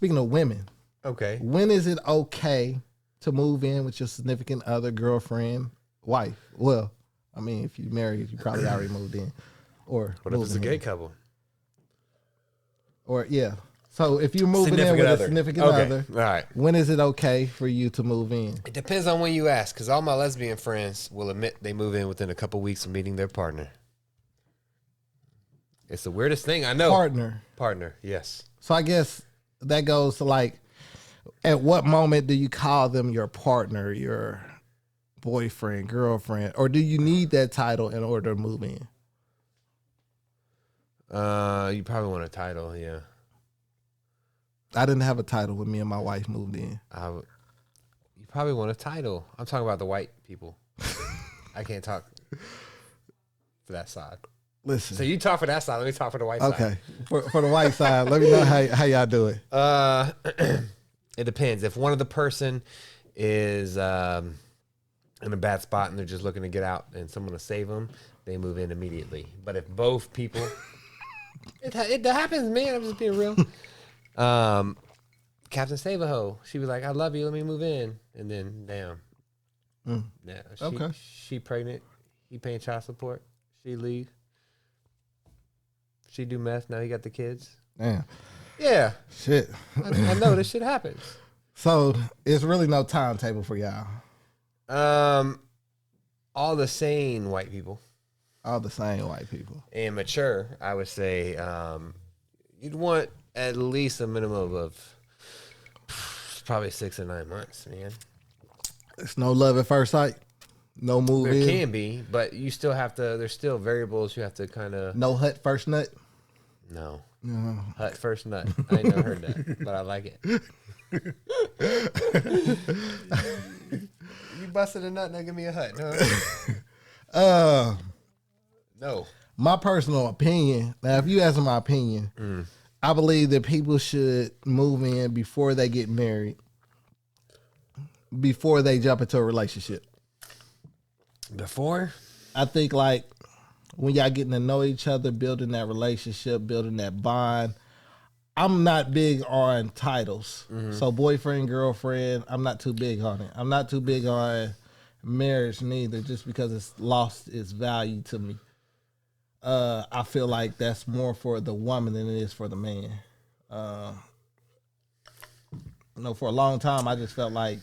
speaking of women, Okay. when is it okay to move in with your significant other, girlfriend, wife? Well, I mean, if you're married, you probably already moved in. Or What if it's a moving gay in. couple? Or, yeah. So if you're moving in with a significant other, All right. when is it okay for you to move in? It depends on when you ask, because all my lesbian friends will admit they move in within a couple weeks of meeting their partner. It's the weirdest thing. I know. Partner, yes. So I guess that goes to like, at what moment do you call them your partner, your boyfriend, girlfriend, or do you need that title in order to move in? You probably want a title, yeah. I didn't have a title when me and my wife moved in. You probably want a title. I'm talking about the white people. I can't talk for that side. Listen. So you talk for that side. Let me talk for the white side. Okay. For the white side, let me know how y'all do it. It depends. If one of the person is in a bad spot and they're just looking to get out and someone to save them, they move in immediately. But if both people, it happens, man. I'm just being real. Captain Save-A-Ho, she was like, I love you, let me move in. And then, damn. Yeah, she pregnant. He paying child support. She leave. She do meth. Now he got the kids. Damn. Yeah. Shit. I know this shit happens. So it's really no timetable for y'all. All the sane white people. All the same white people. And mature, I would say, you'd want at least a minimum of probably 6 or 9 months, man. It's no love at first sight. No move in. There can be, but you still have to, there's still variables you have to kind of. No hut first nut? No. No. Hut first nut. I ain't never heard that, but I like it. You busted a nut, now give me a hut. No. No. My personal opinion, now if you ask my opinion, I believe that people should move in before they get married, before they jump into a relationship. Before? I think like when y'all getting to know each other, building that relationship, building that bond. I'm not big on titles. So boyfriend, girlfriend, I'm not too big on it. I'm not too big on marriage neither, just because it's lost its value to me. I feel like that's more for the woman than it is for the man. For a long time, I just felt like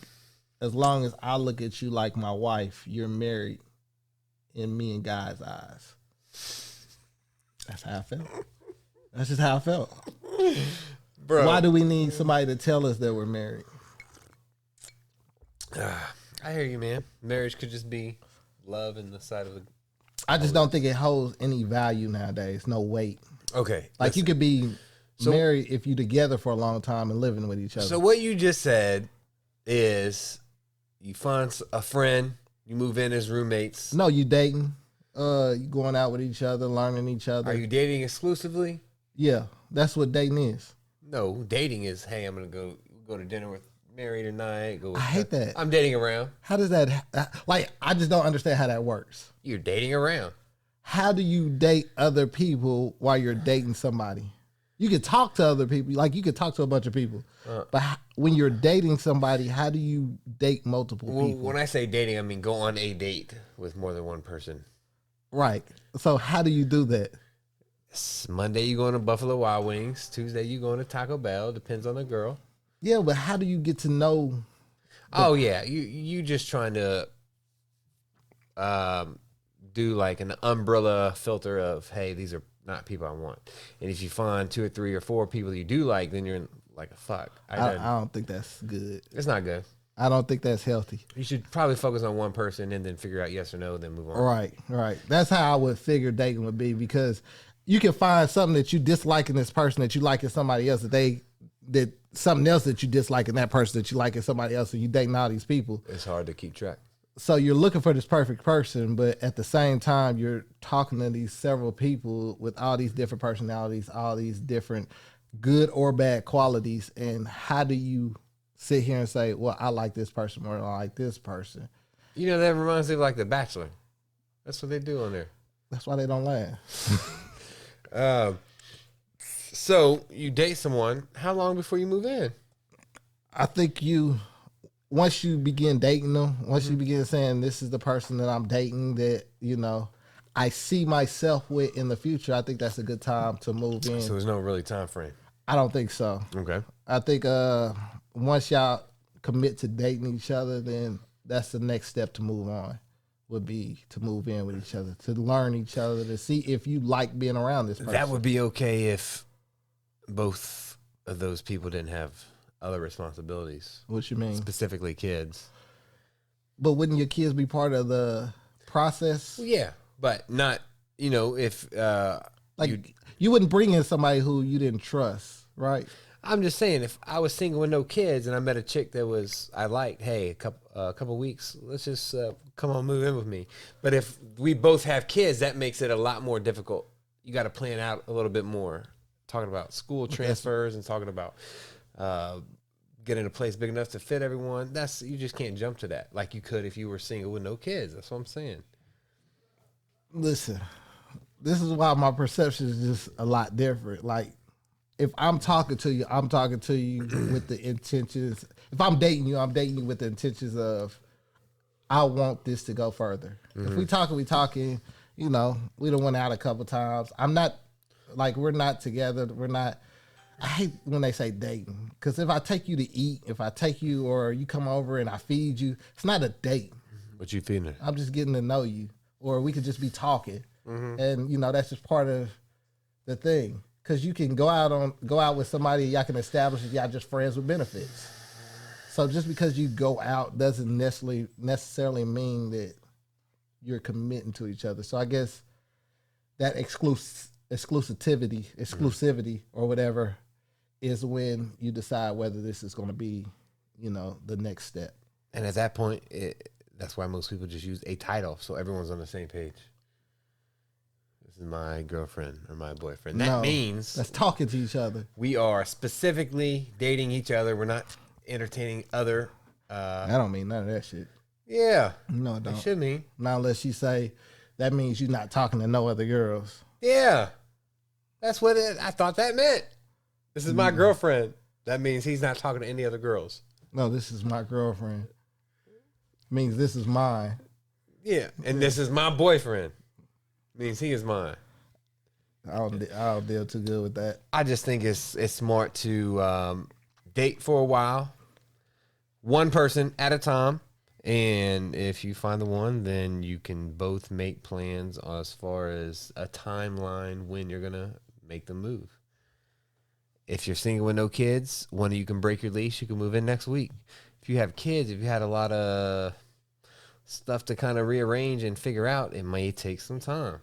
as long as I look at you like my wife, you're married in me and God's eyes. That's how I felt. That's just how I felt. Bro. Why do we need somebody to tell us that we're married? I hear you, man. Marriage could just be love in the side of the. I just don't think it holds any value nowadays. No weight. Okay. Like you could be married if you're together for a long time and living with each other. So what you just said is you find a friend, you move in as roommates. No, you dating. You going out with each other, learning each other. Are you dating exclusively? Yeah, that's what dating is. No, dating is, hey, I'm going to go to dinner with Mary tonight. I hate that. I'm dating around. How does that, I just don't understand how that works. You're dating around. How do you date other people while you're dating somebody? You can talk to other people. Like you can talk to a bunch of people. But when you're dating somebody, how do you date multiple people? When I say dating, I mean go on a date with more than one person. Right. So how do you do that? Monday you going to Buffalo Wild Wings. Tuesday you going to Taco Bell. Depends on the girl. Yeah, but how do you get to know? Yeah, you just trying to do like an umbrella filter of, hey, these are not people I want. And if you find 2 or 3 or 4 people you do like, then you're in like a fuck. I don't think that's good. It's not good. I don't think that's healthy. You should probably focus on one person and then figure out yes or no, then move on. Right. That's how I would figure dating would be, because you can find something that you dislike in this person that you like in somebody else, that something else that you dislike in that person that you like in somebody else, and you dating all these people. It's hard to keep track. So you're looking for this perfect person, but at the same time, you're talking to these several people with all these different personalities, all these different good or bad qualities. And how do you sit here and say, well, I like this person more than I like this person? You know, that reminds me of like The Bachelor. That's what they do on there. That's why they don't last. So you date someone. How long before you move in? I think once you begin dating them, once you begin saying this is the person that I'm dating that, I see myself with in the future, I think that's a good time to move in. So there's no really time frame. I don't think so. Okay. I think once y'all commit to dating each other, then that's the next step to move on, would be to move in with each other, to learn each other, to see if you like being around this person. That would be okay if both of those people didn't have other responsibilities. What you mean? Specifically kids. But wouldn't your kids be part of the process? Well, yeah, but not, if... you wouldn't bring in somebody who you didn't trust, right? I'm just saying, if I was single with no kids and I met a chick that I liked, hey, a couple weeks, let's just come on, move in with me. But if we both have kids, that makes it a lot more difficult. You got to plan out a little bit more. Talking about school transfers and talking about getting a place big enough to fit everyone. You just can't jump to that like you could if you were single with no kids. That's what I'm saying. Listen, this is why my perception is just a lot different. Like, if I'm talking to you, I'm talking to you with the intentions. If I'm dating you with the intentions of, I want this to go further. If we talking, we done went out a couple times. I'm not, we're not together. I hate when they say dating. Because if I take you to eat, if I take you or you come over and I feed you, it's not a date. What you feeding her? I'm just getting to know you. Or we could just be talking. And, that's just part of the thing. Because you can go out with somebody y'all can establish if y'all just friends with benefits. So just because you go out doesn't necessarily mean that you're committing to each other. So I guess that exclusivity or whatever is when you decide whether this is going to be, the next step. And at that point, that's why most people just use a title so everyone's on the same page. My girlfriend or my boyfriend. That means that's talking to each other. We are specifically dating each other. We're not entertaining other. I don't mean none of that shit. Yeah, no, it don't. It should mean. Not unless you say that means you're not talking to no other girls. Yeah, that's what I thought that meant. This is my girlfriend. That means he's not talking to any other girls. No, this is my girlfriend. Means this is mine. Yeah, and this is my boyfriend. Means he is mine. I don't deal too good with that. I just think it's smart to date for a while, one person at a time, and if you find the one, then you can both make plans as far as a timeline when you're gonna make the move. If you're single with no kids, one of you can break your leash, you can move in next week. If you have kids, if you had a lot of stuff to kind of rearrange and figure out, it may take some time.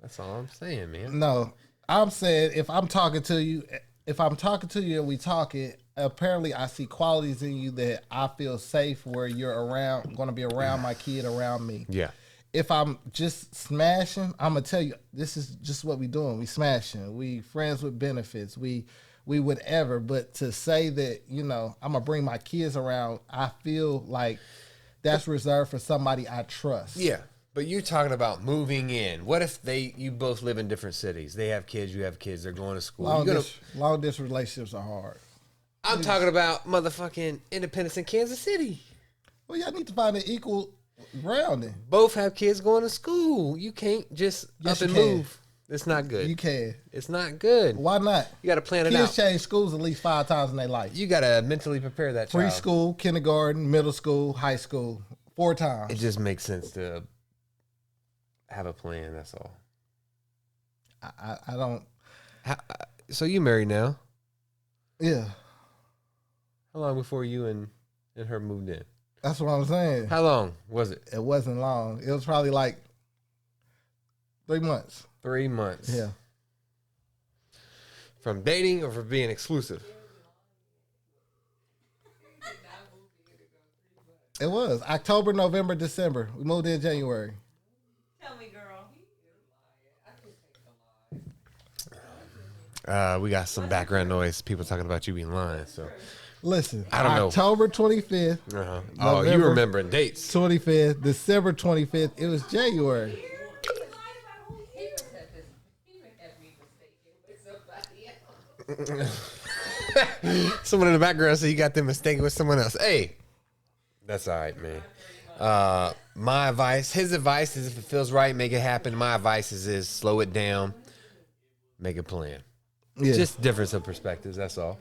That's all I'm saying, man. No, I'm saying if I'm talking to you and we talking, apparently I see qualities in you that I feel safe where you're going to be around my kid, around me. Yeah. If I'm just smashing, I'm going to tell you, this is just what we doing. We smashing. We friends with benefits. We whatever. But to say that, I'm going to bring my kids around, I feel like that's reserved for somebody I trust. Yeah. But you're talking about moving in. What if you both live in different cities? They have kids, you have kids, they're going to school. Long distance relationships are hard. I'm talking about motherfucking Independence in Kansas City. Well, y'all need to find an equal grounding. Both have kids going to school. You can't just up and move. It's not good. You can. It's not good. Why not? You got to plan it out. Kids change schools at least 5 times in their life. You got to mentally prepare that child. Preschool, kindergarten, middle school, high school, 4 times. It just makes sense to have a plan. That's all. I don't. So you married now? Yeah. How long before you and her moved in? That's what I'm saying. How long was it? It wasn't long. It was probably like 3 months. 3 months. Yeah. From dating or from being exclusive? It was October, November, December. We moved in January. Tell me, girl. We got some background noise. People talking about you being lying. So listen, I don't know. October 25th. Oh, you remembering dates? 25th, December 25th. It was January. Someone in the background, so you got them mistaken with someone else. Hey, that's all right, man. My advice, his advice is if it feels right, make it happen. My advice is slow it down, make a plan. Yeah. Just difference of perspectives, that's all.